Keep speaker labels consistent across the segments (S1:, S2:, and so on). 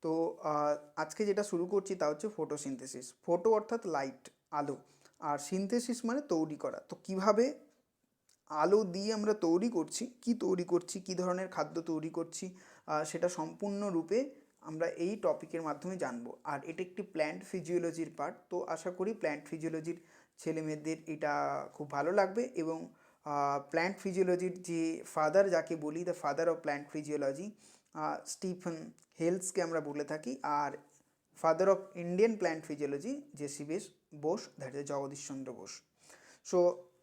S1: তো আজকে যেটা শুরু করছি তা হচ্ছে ফটোসিনথেসিস। ফটো অর্থাৎ লাইট, আলো, আর সিনথেসিস মানে তৈরি করা। তো কিভাবে আলো দিয়ে আমরা তৈরি করছি, কি তৈরি করছি, কি ধরনের খাদ্য তৈরি করছি, সেটা সম্পূর্ণরূপে আমরা এই টপিকের মাধ্যমে জানবো। আর এটা একটি প্ল্যান্ট ফিজিওলজির পার্ট, তো আশা করি প্ল্যান্ট ফিজিওলজির ছেলেমেয়েদের এটা খুব ভালো লাগবে। এবং প্ল্যান্ট ফিজিওলজির যে ফাদার, যাকে বলি the father of plant physiology, Stephen হেলসকে আমরা বলে থাকি। আর father of Indian plant physiology J C Bose, that is Jagadish Chandra Bose. So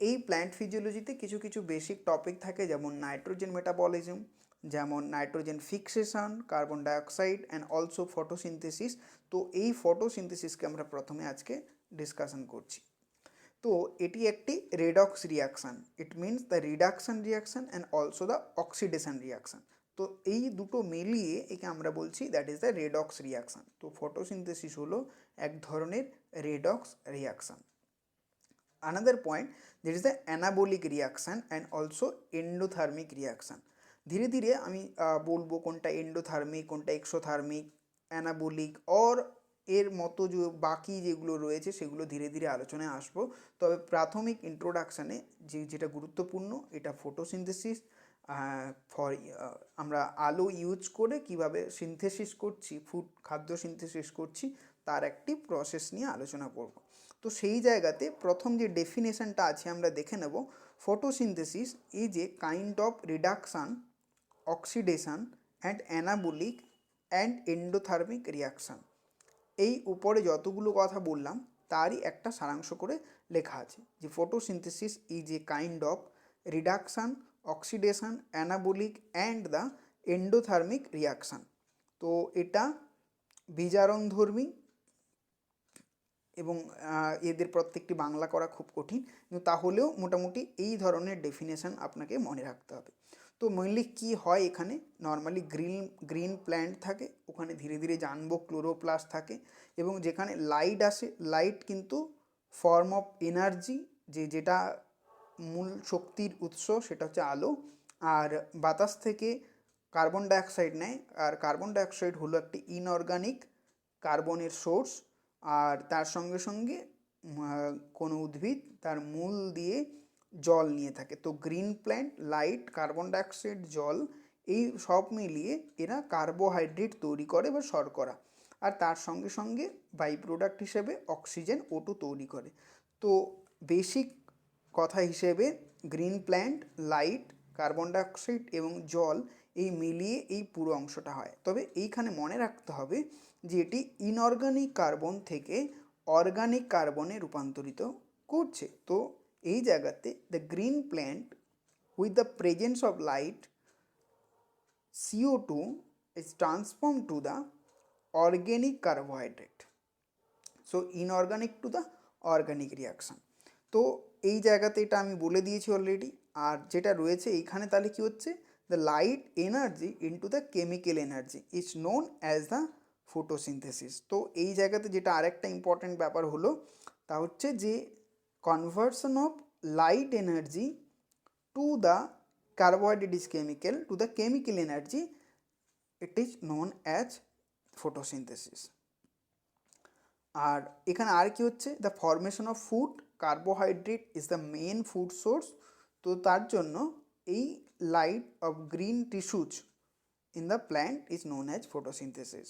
S1: এই প্ল্যান্ট ফিজিওলজিতে কিছু কিছু বেসিক টপিক থাকে, যেমন নাইট্রোজেন মেটাবলিজম, যেমন nitrogen fixation, carbon dioxide and also photosynthesis. তো এই ফটোসিনথেসিসকে আমরা প্রথমে আজকে ডিসকাশন করছি। তো এটি একটি redox reaction. It means the reduction reaction and also the oxidation reaction. তো এই দুটো মিলিয়ে একে আমরা বলছি that is the redox reaction. তো ফটোসিনথেসিস হলো এক ধরনের redox reaction. Another point, there is the anabolic reaction and also endothermic reaction. ধীরে ধীরে আমি বলবো কোনটা এন্ডোথার্মিক, কোনটা এক্সোথার্মিক, অ্যানাবলিক অর এর মতো যে বাকি যেগুলো রয়েছে সেগুলো ধীরে ধীরে আলোচনায় আসবো। তবে প্রাথমিক ইন্ট্রোডাকশানে যেটা গুরুত্বপূর্ণ, এটা ফটোসিনথেসিস ফর আমরা আলো ইউজ করে কিভাবে সিনথেসিস করছি, খাদ্য সিনথেসিস করছি, তার একটি প্রসেস নিয়ে আলোচনা করব। তো সেই জায়গাতে প্রথম যে ডেফিনেশনটা আছে আমরা দেখে নেব। Photosynthesis is a kind of reduction, oxidation and anabolic and endothermic reaction. এই উপরে যতগুলো কথা বললাম তারই একটা সারাংশ করে লেখা আছে যে photosynthesis is a kind of reduction, oxidation, anabolic and the endothermic reaction. তো এটা বিজারণধর্মী এবং এদের প্রত্যেকটি বাংলা করা খুব কঠিন, কিন্তু তাহলেও মোটামুটি এই ধরনের ডেফিনেশন আপনাকে মনে রাখতে হবে। তো মেনলি কি হয় এখানে, নর্মালি গ্রিন প্ল্যান্ট থাকে, ওখানে ধীরে ধীরে জানবো ক্লোরোপ্লাস্ট থাকে, এবং যেখানে লাইট আসে, লাইট কিন্তু ফর্ম অফ এনার্জি, যেটা মূল শক্তির উৎস সেটা হচ্ছে আলো। আর বাতাস থেকে কার্বন ডাইঅক্সাইড নেয়, আর কার্বন ডাইঅক্সাইড হলো একটি ইনঅর্গানিক কার্বনের সোর্স। আর তার সঙ্গে সঙ্গে কোনো উদ্ভিদ তার মূল দিয়ে জল নিয়ে থাকে। তো green plant, light, carbon dioxide, জল, এই সব মিলিয়ে এরা কার্বোহাইড্রেট তৈরি করে বা শর্করা। আর তার সঙ্গে সঙ্গে বাই প্রোডাক্ট হিসেবে অক্সিজেন O2 তৈরি করে। তো বেসিক কথা হিসেবে green plant, light, carbon dioxide এবং জল, এই মিলিয়ে এই পুরো অংশটা হয়। তবে এইখানে মনে রাখতে হবে যে এটি ইনঅর্গানিক কার্বন থেকে অর্গানিক কার্বনে রূপান্তরিত করছে। তো এই জায়গাতে the green plant with the presence of light, CO2 is transformed to the organic carbohydrate. So inorganic to the organic reaction. তো এই জায়গাতে এটা আমি বলে দিয়েছি অলরেডি। আর যেটা রয়েছে এইখানে তাহলে কী হচ্ছে, the light energy into the chemical energy is known as the photosynthesis. তো এই জায়গাতে যেটা আরেকটা ইম্পর্ট্যান্ট ব্যাপার হলো, তা হচ্ছে যে conversion of light energy to the carbohydrate is chemical to the chemical energy, it is known as photosynthesis. আর এখানে আর কি হচ্ছে, the formation of food, carbohydrate is the main food source. তো তার জন্য এই light of green tissues in the plant is known as photosynthesis.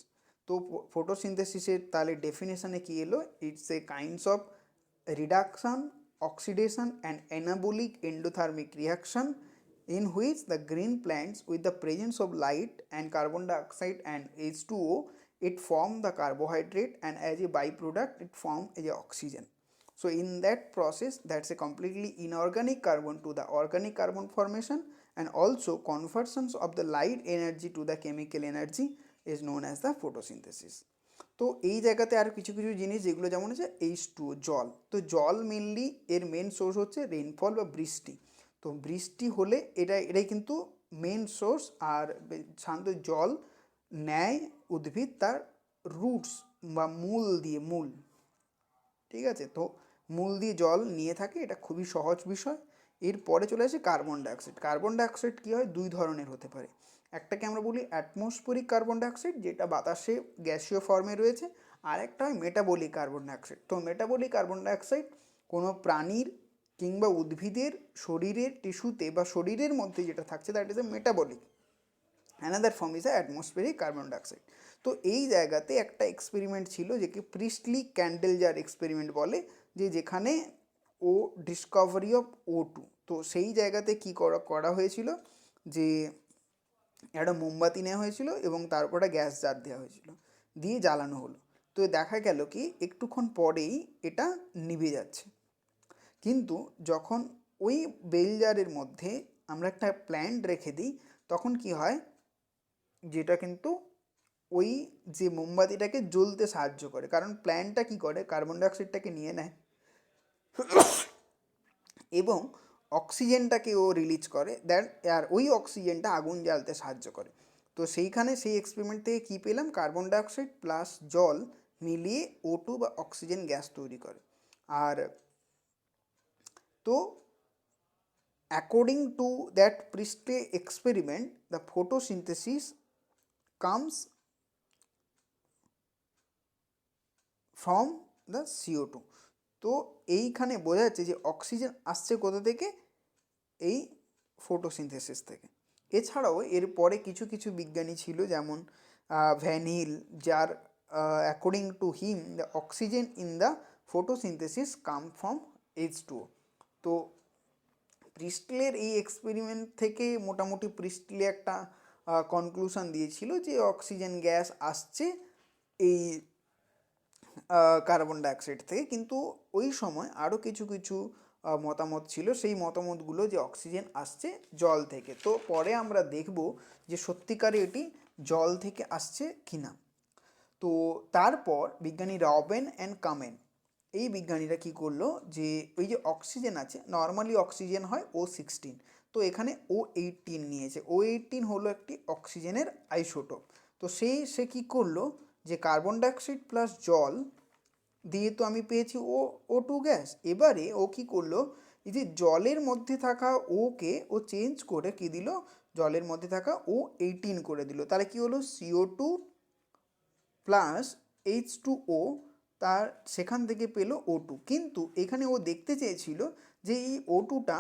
S1: তো ফটোসিনথেসিসের তাহলে ডেফিনেশনে কী এলো, it's a kinds of reduction, oxidation and anabolic endothermic reaction in which the green plants with the presence of light and carbon dioxide and H2O, it form the carbohydrate, and as a byproduct it form as a oxygen. So in that process, that's a completely inorganic carbon to the organic carbon formation, and also conversions of the light energy to the chemical energy is known as the photosynthesis. তো এই জায়গাতে আর কিছু কিছু জিনিস যেগুলো, যেমন হচ্ছে H2O, জল। তো জল মেনলি এর মেন সোর্স হচ্ছে রেইনফল বা বৃষ্টি। তো বৃষ্টি হলে এটাই কিন্তু মেন সোর্স। আর সাধারণত জল নেয় উদ্ভিদ তার রুটস বা মূল, ঠিক আছে। তো মূল দিয়ে জল নিয়ে থাকে, এটা খুবই সহজ বিষয়। এরপরে চলে আসে কার্বন ডাইঅক্সাইড। কার্বন ডাইঅক্সাইড কী হয়, দুই ধরনের হতে পারে। একটাকে আমরা বলি অ্যাটমসফেরিক কার্বন ডাইঅক্সাইড, যেটা বাতাসে গ্যাসীয় ফর্মে রয়েছে, আর একটা হয় মেটাবলিক কার্বন ডাইঅক্সাইড। তো মেটাবলিক কার্বন ডাইঅক্সাইড কোনো প্রাণীর কিংবা উদ্ভিদের শরীরের টিস্যুতে বা শরীরের মধ্যে যেটা থাকছে, that is a metabolic. Another form is a atmospheric carbon dioxide. তো এই জায়গাতে একটা এক্সপেরিমেন্ট ছিল যেকে প্রিস্টলি ক্যান্ডেল জার এক্সপেরিমেন্ট বলে, যেখানে ও ডিসকভারি অফ O2। তো সেই জায়গাতে কি করা হয়েছিল, যে একটা মোমবাতি নেওয়া হয়েছিল এবং তারপরে গ্যাস জার দেওয়া হয়েছিল, দিয়ে জ্বালানো হলো। তো দেখা গেল কি একটুক্ষণ পরেই এটা নিভে যাচ্ছে। কিন্তু যখন ওই বেল জারের মধ্যে আমরা একটা প্ল্যান্ট রেখে দিই, তখন কি হয়, যেটা কিন্তু ওই যে মোমবাতিটাকে জ্বলতে সাহায্য করে, কারণ প্ল্যান্টটা কি করে, কার্বন ডাইঅক্সাইডটাকে নিয়ে নেয় এবং অক্সিজেনটাকে ও রিলিজ করে, দ্যাট আর ওই অক্সিজেনটা আগুন জ্বালতে সাহায্য করে। তো সেইখানে সেই এক্সপেরিমেন্ট থেকে কী পেলাম, কার্বন ডাইঅক্সাইড প্লাস জল মিলিয়ে O2 বা অক্সিজেন গ্যাস তৈরি করে। আর তো according to that Priestley experiment, the photosynthesis comes from the CO2। তো এইখানে বোঝা যাচ্ছে যে অক্সিজেন আসছে কোথা থেকে, এই ফটোসিনথেসিস থেকে। এছাড়াও এর পরে কিছু কিছু বিজ্ঞানী ছিল, যেমন ভ্যানিল, যার according to him the oxygen in the photosynthesis come from H2O। তো প্রিস্টলের এই এক্সপেরিমেন্ট থেকে মোটামুটি প্রিস্টলে একটা কনক্লুশন দিয়েছিল যে অক্সিজেন গ্যাস আসছে এই কার্বন ডাইঅক্সাইড থেকে। কিন্তু ওই সময় আরও কিছু কিছু মতামত ছিল, সেই মতামতগুলো যে অক্সিজেন আসছে জল থেকে। তো পরে আমরা দেখব যে সত্যিকারে এটি জল থেকে আসছে কি না। তো তারপর বিজ্ঞানী রবেন অ্যান্ড কামেন, এই বিজ্ঞানীরা কি করলো, যে ওই যে অক্সিজেন আছে, নর্মালি অক্সিজেন হয় O16, তো এখানে O18 নিয়েছে। O18 হলো একটি অক্সিজেনের আইসোটোপ। তো সে কি করলো, যে কার্বন ডাইঅক্সাইড প্লাস জল দিয়ে তো আমি পেয়েছি O2 গ্যাস। এবারে ও কি করলো, এই যে জলের মধ্যে থাকা ওকে ও চেঞ্জ করে কি দিল, জলের মধ্যে থাকা O18 করে দিল। তাহলে কি হলো, CO2 প্লাস H2O, তার সেখান থেকে পেলো O2। কিন্তু এখানে ও দেখতে চেয়েছিল যে এই O2টা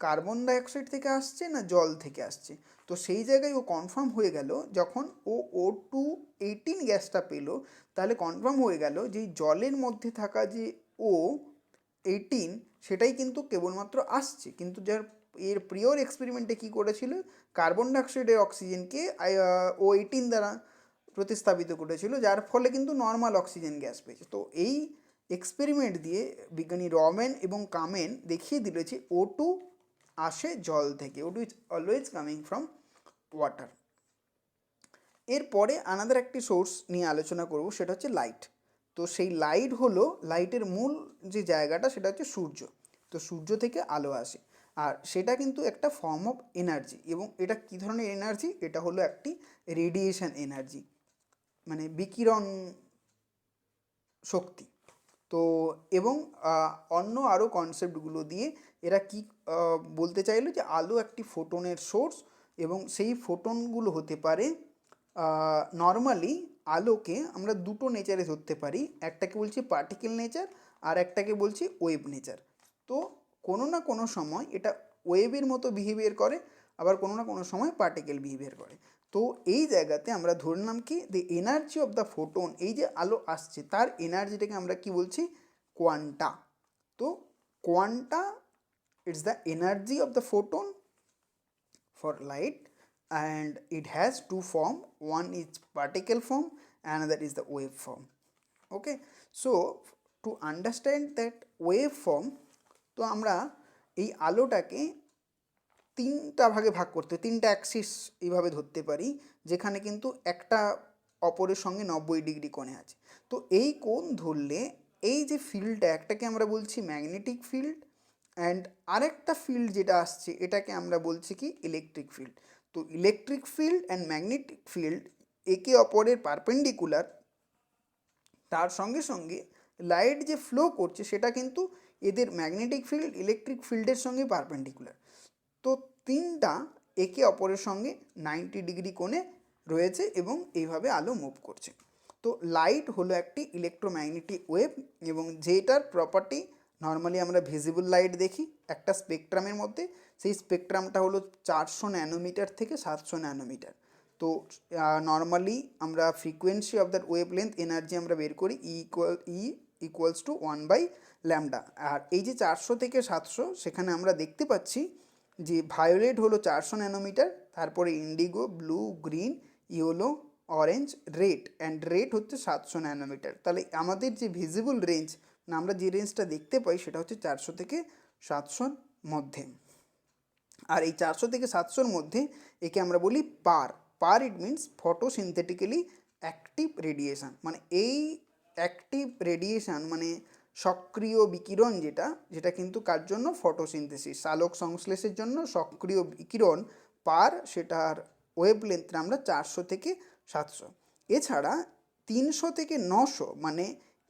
S1: কার্বন ডাইঅক্সাইড থেকে আসছে না জল থেকে আসছে। তো সেই জায়গায় ও কনফার্ম হয়ে গেল, যখন ও O218 গ্যাসটা পেলো, তাহলে কনফার্ম হয়ে গেল যে জলের মধ্যে থাকা যে O18 সেটাই কিন্তু কেবলমাত্র আসছে। কিন্তু যার এর প্রিয়র এক্সপেরিমেন্টে কী করেছিল, কার্বন ডাইঅক্সাইডের অক্সিজেনকে O18 দ্বারা প্রতিস্থাপিত করেছিল, যার ফলে কিন্তু নর্মাল অক্সিজেন গ্যাস পেয়েছে। তো এই এক্সপেরিমেন্ট দিয়ে বিজ্ঞানী রবেন এবং কামেন দেখিয়ে দিল যে O2 আসে জল থেকে, O2 is always coming from water. এরপরে আনাদার একটি সোর্স নিয়ে আলোচনা করব, সেটা হচ্ছে লাইট। তো সেই লাইট হলো, লাইটের মূল যে জায়গাটা সেটা হচ্ছে সূর্য। তো সূর্য থেকে আলো আসে, আর সেটা কিন্তু একটা ফর্ম অফ এনার্জি। এবং এটা কী ধরনের এনার্জি, এটা হলো একটি রেডিয়েশন এনার্জি, মানে বিকিরণ শক্তি। তো এবং অন্য আরও কনসেপ্টগুলো দিয়ে এরা কি বলতে চাইলো, যে আলো একটি ফোটনের সোর্স, এবং সেই ফোটনগুলো হতে পারে নর্মালি আলোকে আমরা দুটো নেচারে ধরতে পারি, একটাকে বলছি পার্টিকেল নেচার, আর একটাকে বলছি ওয়েভ নেচার। তো কোনো না কোনো সময় এটা ওয়েভের মতো বিহেভিয়ার করে, আবার কোনো না কোনো সময় পার্টিকেল বিহেভিয়ার করে। তো এই জায়গাতে আমরা ধরলাম কি, the energy of the photon, এই যে আলো আসছে তার এনার্জিটাকে আমরা কি বলছি, কোয়ান্টা। তো quanta it's the energy of the photon for light, and it has two form, one is particle form, another is the wave form. Okay, so to understand that wave form, তো আমরা এই আলোটাকে তিনটা ভাগে ভাগ করতে, তিনটা Axis এইভাবে ধরতে পারি, যেখানে কিন্তু একটা অপরের সঙ্গে 90 ডিগ্রি কোণে আছে। তো এই কোণ ধরলে এই যে ফিল্ডটা, একটাকে আমরা বলছি ম্যাগনেটিক ফিল্ড, অ্যান্ড আরেকটা ফিল্ড যেটা আসছে এটাকে আমরা বলছি কি, ইলেকট্রিক ফিল্ড। তো electric field and magnetic field একে অপরের পারপেন্ডিকুলার, তার সঙ্গে সঙ্গে লাইট যে ফ্লো করছে সেটা কিন্তু এদের ম্যাগনেটিক ফিল্ড ইলেকট্রিক ফিল্ডের সঙ্গে পারপেন্ডিকুলার। তো তিনটা একে অপরের সঙ্গে 90 ডিগ্রি কোণে রয়েছে এবং এইভাবে আলো মুভ করছে। তো লাইট হলো একটি ইলেকট্রোম্যাগনেটিক ওয়েভ এবং যেটার প্রপার্টি নর্মালি আমরা ভিজিবল লাইট দেখি একটা স্পেকট্রামের মধ্যে, সেই স্পেকট্রামটা হলো 400 ন্যানোমিটার থেকে 700 ন্যানোমিটার। তো নর্মালি আমরা frequency of that wave length energy আমরা বের করি ই ইকুয়ালস টু 1/λ। আর এই যে 400 থেকে 700 সেখানে আমরা দেখতে পাচ্ছি যে ভায়োলেট হলো 400 ন্যানোমিটার, তারপরে Indigo, blue, green, yellow, orange, red, and red হচ্ছে 700 ন্যানোমিটার। তাহলে আমাদের যে ভিজিবল রেঞ্জ, না আমরা যে রেঞ্জটা দেখতে পাই সেটা হচ্ছে 400 থেকে 700 মধ্যে। আর এই 400 থেকে 700 মধ্যে একে আমরা বলি পার। পার ইট মিনস ফটোসিনথেটিক্যালি অ্যাক্টিভ রেডিয়েশান। মানে এই অ্যাক্টিভ রেডিয়েশান মানে সক্রিয় বিকিরণ যেটা কিন্তু কার জন্য? ফটোসিনথেসিস, আলোক সংশ্লেষের জন্য সক্রিয় বিকিরণ পার, সেটার ওয়েভ লেন্থটা আমরা 400 থেকে 700। এছাড়া 300 থেকে 900 মানে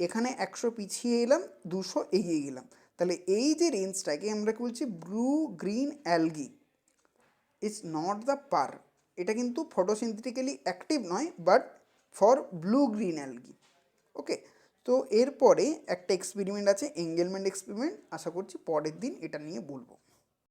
S1: এখানে 100 পিছিয়ে এলাম, 200 এগিয়ে গেলাম। তাহলে এই যে রেঞ্জটাকে আমরা কি বলছি? Blue green algae it's not the PAR. এটা কিন্তু ফটোসিনথেটিক্যালি অ্যাক্টিভ নয়, but for blue green algae. Okay, তো এরপরে একটা এক্সপেরিমেন্ট আছে, এঙ্গেলমেন্ট এক্সপেরিমেন্ট। আশা করছি পরের দিন এটা নিয়ে বলবো।